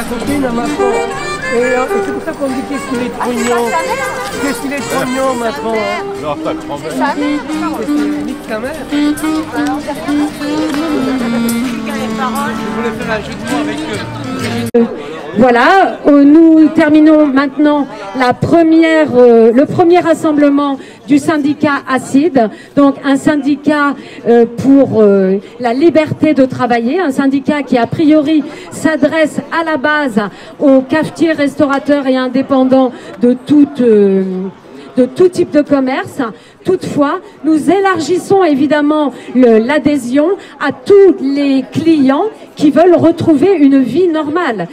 la copine à Macron. Et c'est pour ça qu'on dit qu'est-ce qu'il est trop mignon. Qu'est-ce qu'il est trop mignon, Macron. Non, ta grand-mère. Nique ta mère. Je voulais faire un jeu de mots avec eux. Voilà, nous terminons maintenant le premier rassemblement du syndicat ACID, donc un syndicat pour la liberté de travailler, un syndicat qui a priori s'adresse à la base aux cafetiers, restaurateurs et indépendants de tout type de commerce. Toutefois, nous élargissons évidemment l'adhésion à tous les clients qui veulent retrouver une vie normale.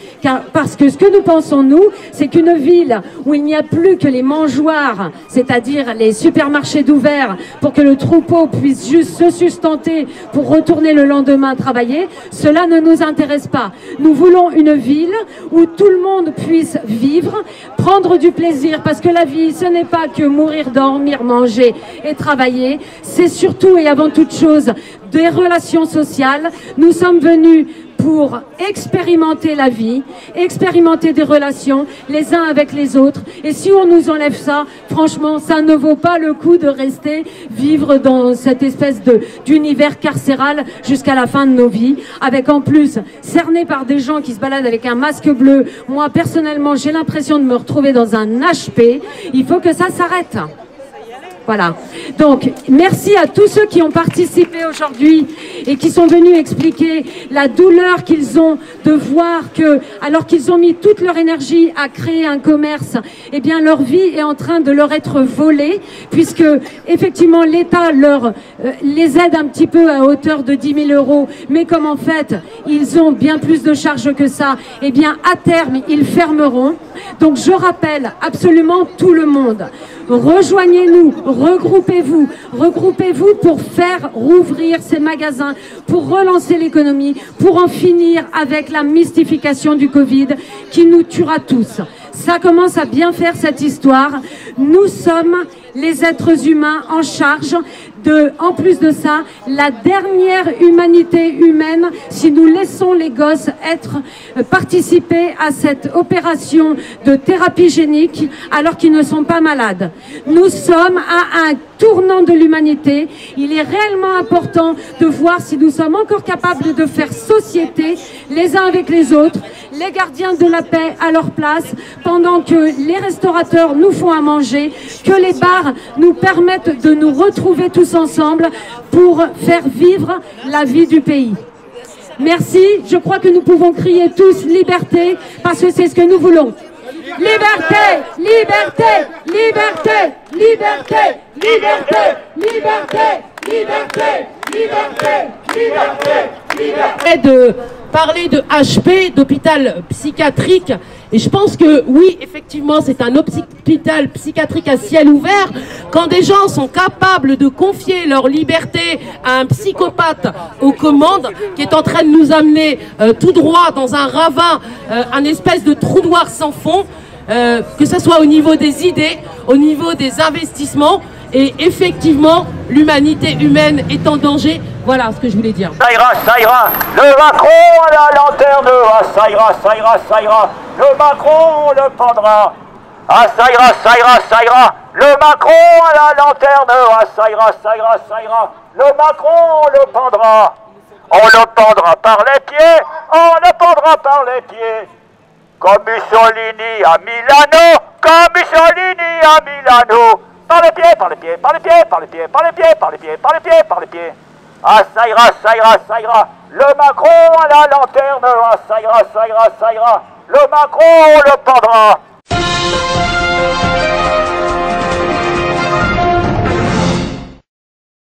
Parce que ce que nous pensons, nous, c'est qu'une ville où il n'y a plus que les mangeoires, c'est-à-dire les supermarchés d'ouvert, pour que le troupeau puisse juste se sustenter pour retourner le lendemain travailler, cela ne nous intéresse pas. Nous voulons une ville où tout le monde puisse vivre, prendre du plaisir, parce que la vie, ce n'est pas que mourir, dormir, manger et travailler, c'est surtout et avant toute chose des relations sociales. Nous sommes venus pour expérimenter la vie, expérimenter des relations les uns avec les autres. Et si on nous enlève ça, franchement, ça ne vaut pas le coup de rester vivre dans cette espèce d'univers carcéral jusqu'à la fin de nos vies, avec en plus cerné par des gens qui se baladent avec un masque bleu. Moi, personnellement, j'ai l'impression de me retrouver dans un HP. Il faut que ça s'arrête. Voilà. Donc, merci à tous ceux qui ont participé aujourd'hui et qui sont venus expliquer la douleur qu'ils ont de voir que, alors qu'ils ont mis toute leur énergie à créer un commerce, eh bien, leur vie est en train de leur être volée, puisque, effectivement, l'État les aide un petit peu à hauteur de 10 000 €, mais comme en fait, ils ont bien plus de charges que ça, eh bien, à terme, ils fermeront. Donc, je rappelle absolument tout le monde. Rejoignez-nous, regroupez-vous pour faire rouvrir ces magasins, pour relancer l'économie, pour en finir avec la mystification du Covid qui nous tuera tous. Ça commence à bien faire cette histoire. Nous sommes les êtres humains en charge en plus de ça, la dernière humanité humaine, si nous laissons les gosses participer à cette opération de thérapie génique alors qu'ils ne sont pas malades. Nous sommes à un tournant de l'humanité. Il est réellement important de voir si nous sommes encore capables de faire société les uns avec les autres, les gardiens de la paix à leur place, pendant que les restaurateurs nous font à manger, que les bars nous permettent de nous retrouver tous ensemble pour faire vivre la vie du pays. Merci, je crois que nous pouvons crier tous liberté, parce que c'est ce que nous voulons. Liberté, liberté, liberté, liberté, liberté, liberté, liberté, liberté, liberté, liberté. De parler de HP, d'hôpital psychiatrique, et je pense que oui, effectivement, c'est un hôpital psychiatrique à ciel ouvert. Quand des gens sont capables de confier leur liberté à un psychopathe aux commandes, qui est en train de nous amener tout droit dans un ravin, un espèce de trou noir sans fond, que ce soit au niveau des idées, au niveau des investissements, et effectivement, l'humanité humaine est en danger. Voilà ce que je voulais dire. Ça ira, ça ira. Le Macron à la lanterne. Ah, ça ira, ça ira, ça ira. Le Macron, on le pendra. Ah, ça ira, ça ira, ça ira. Le Macron à la lanterne. Ah, ça ira, ça ira, ça ira. Le Macron, on le pendra. On le pendra par les pieds. On le pendra par les pieds. Comme Mussolini à Milano. Comme Mussolini à Milano. Par les pieds, par les pieds, par les pieds, par les pieds, par les pieds, par les pieds, par les pieds, par les pieds. Ah, ça ira, ça ira, ça ira. Le Macron à la lanterne. Ah, ça ira, ça ira, ça ira. Le Macron, on le pendra.